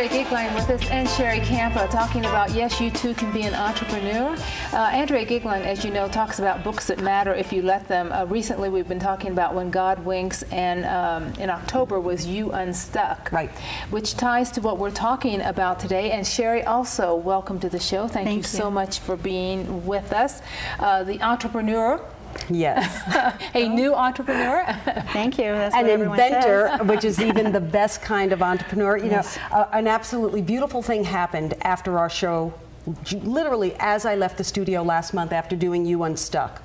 Andrea Goeglein with us and Sherry Campa talking about yes, you too can be an entrepreneur. Andrea Goeglein, as you know, talks about books that matter if you let them. Recently we've been talking about When God Winks, and in October was You Unstuck, right, which ties to what we're talking about today. And Sherry, also welcome to the show. Thank you so much for being with us. The entrepreneur. Yes. A new entrepreneur. Thank you. That's an what inventor, says. which is even the best kind of entrepreneur. You know, an absolutely beautiful thing happened after our show. Literally, as I left the studio last month after doing You Unstuck,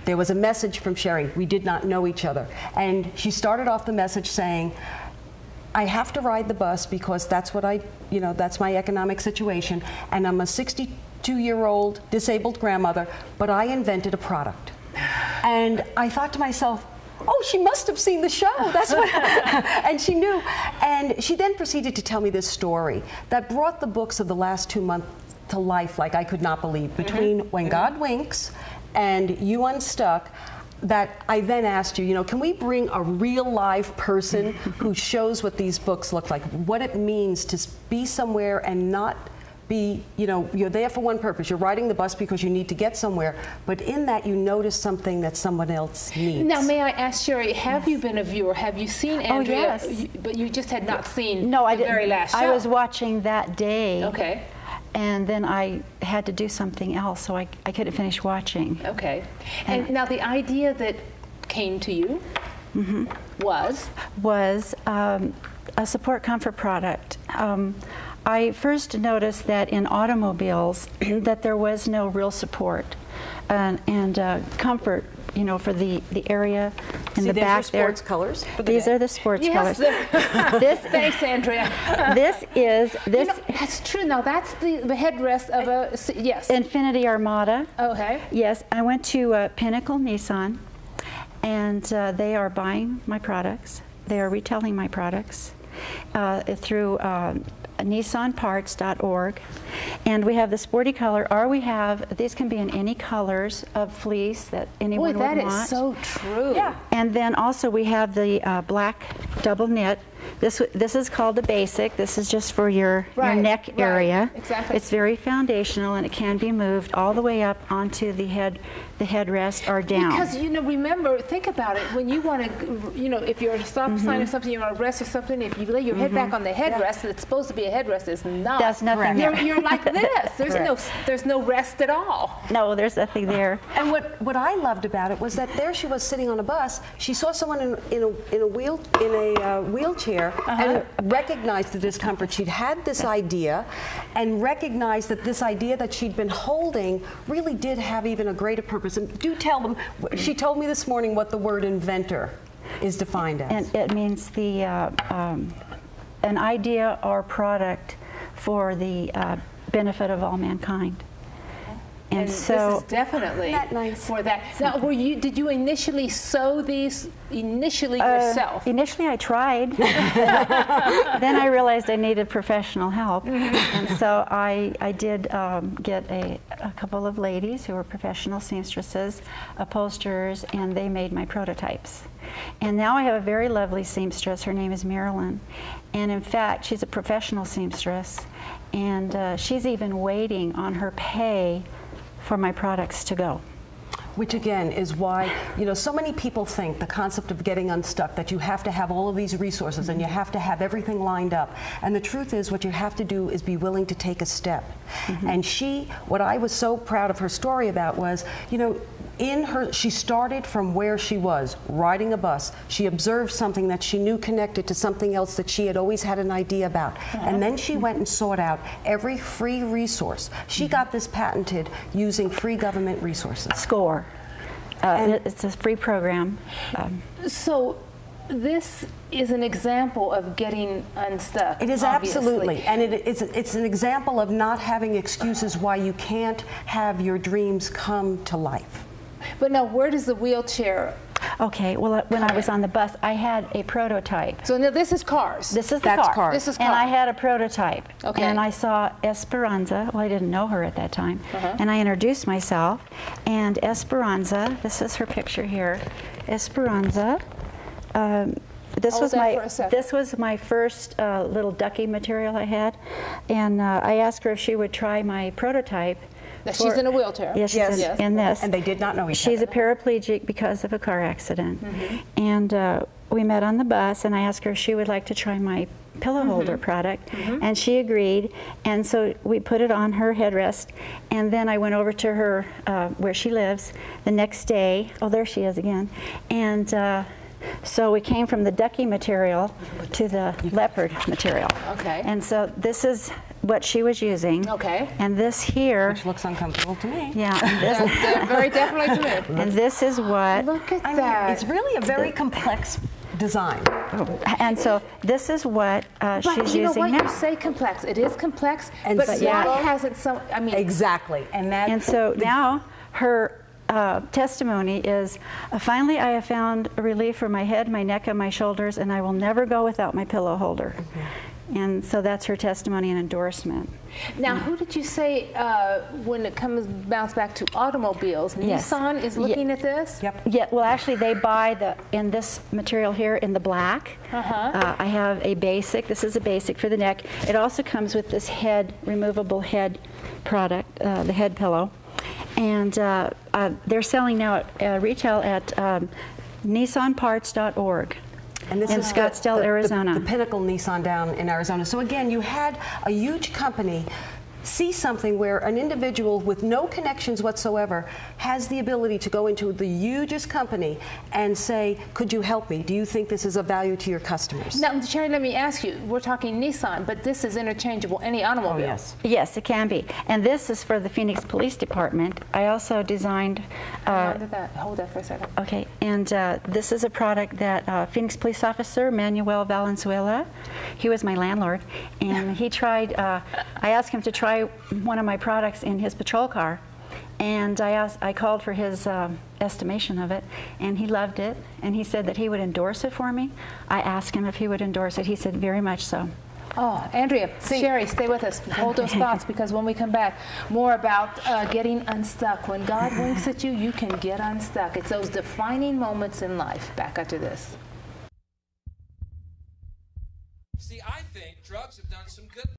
there was a message from Sherry. We did not know each other. And she started off the message saying, I have to ride the bus because that's what that's my economic situation. And I'm a 62-year-old disabled grandmother, but I invented a product. And I thought to myself, oh, she must have seen the show. That's what, and she knew. And she then proceeded to tell me this story that brought the books of the last 2 months to life like I could not believe. Between When God Winks and You Unstuck, that I then asked you, can we bring a real live person who shows what these books look like, what it means to be somewhere and not be, you're there for one purpose. You're riding the bus because you need to get somewhere, but in that you notice something that someone else needs. Now, may I ask, Sherry, have you been a viewer? Have you seen Andrea? Oh, yes. But you just had not seen the very didn't. last show. I was watching that day. Okay. And then I had to do something else, so I couldn't finish watching. Okay. And now the idea that came to you was a support comfort product. I first noticed that in automobiles that there was no real support and comfort, for the area in the back there. Sports colors. These are the sports colors. Thanks, Andrea. This. That's true. Now that's the headrest of a yes. Infinity Armada. Okay. Yes, I went to Pinnacle Nissan, and they are buying my products. They are retailing my products through nissanparts.org, and we have the sporty color, or we have, these can be in any colors of fleece that anyone would want. Boy, that is so true. Yeah. And then also we have the black double knit. This is called the basic. This is just for your neck area. Exactly. It's very foundational, and it can be moved all the way up onto the headrest or down. Because remember, think about it. When you want to, if you're at a stop sign or something, you're on a rest or something. If you lay your head back on the headrest, it's supposed to be a headrest. It's not. That's nothing there. You're like this. There's no rest at all. No, there's nothing there. And what I loved about it was that there she was sitting on a bus. She saw someone in a wheelchair. And recognized the discomfort. She'd had this idea and recognized that this idea that she'd been holding really did have even a greater purpose. And do tell them, she told me this morning what the word inventor is defined as. And it means an idea or product for the benefit of all mankind. And so this is definitely nice? For that. Now, did you initially sew these yourself? Initially, I tried. Then I realized I needed professional help, and so I did get a couple of ladies who were professional seamstresses, upholsterers, and they made my prototypes. And now I have a very lovely seamstress. Her name is Marilyn, and in fact, she's a professional seamstress, and she's even waiting on her pay for my products to go. Which again is why, so many people think the concept of getting unstuck, that you have to have all of these resources and you have to have everything lined up. And the truth is what you have to do is be willing to take a step. And what I was so proud of her story about was, she started from where she was, riding a bus. She observed something that she knew connected to something else that she had always had an idea about. And then she went and sought out every free resource. She got this patented using free government resources. SCORE. It's a free program. So this is an example of getting unstuck. It is obviously. Absolutely, and it's an example of not having excuses why you can't have your dreams come to life. But now, where does the wheelchair? Okay, well, when I was on the bus, I had a prototype. So now this is cars. This is That's the car. cars. This is cars. And I had a prototype. Okay. And I saw Esperanza. Well, I didn't know her at that time. And I introduced myself. And Esperanza, this is her picture here. Esperanza this Hold was that for a second. this was my first little ducky material I had, and I asked her if she would try my prototype. Now, she's in a wheelchair. Yes, she's in this. And they did not know each She's other. a paraplegic because of a car accident. And we met on the bus, and I asked her if she would like to try my pillow holder product, and she agreed. And so we put it on her headrest, and then I went over to her where she lives the next day. Oh, there she is again. And so we came from the ducky material to the leopard material. Okay. And so this is what she was using. Okay. And this here. Which looks uncomfortable to me. Yeah. And this, Very definitely to me. and this is what. Look at I mean, that. it's really a very complex design. And so this is what But she's you know using what? now. You say complex. It is complex, And but so- why hasn't some? I mean, Exactly. And so now her testimony is, finally I have found a relief for my head, my neck, and my shoulders, and I will never go without my pillow holder. And so that's her testimony and endorsement. now, who did you say when it comes bounce back to automobiles? Yes. Nissan is looking at this. Yep. Yeah, well, actually, they buy in this material here in the black. I have a basic. This is a basic for the neck. It also comes with this removable head product, the head pillow. And they're selling now at retail at nissanparts.org. And this in is Scottsdale, Arizona. The pinnacle Nissan down in Arizona. So again, you had a huge company see something where an individual with no connections whatsoever has the ability to go into the hugest company and say, could you help me? Do you think this is of value to your customers? Now, Sherry, let me ask you. We're talking Nissan, but this is interchangeable. Any automobile. Oh, yes. Yes, it can be. And this is for the Phoenix Police Department. I also designed. Hold that for a second. Okay, and this is a product that Phoenix Police Officer Manuel Valenzuela, he was my landlord, and he tried. I asked him to try one of my products in his patrol car, and I called for his estimation of it, and he loved it, and he said that he would endorse it for me. I asked him if he would endorse it. He said very much so. Oh, Andrea, Sherry, stay with us. Hold those thoughts, because when we come back, more about getting unstuck. When God winks at you, you can get unstuck. It's those defining moments in life. Back after this.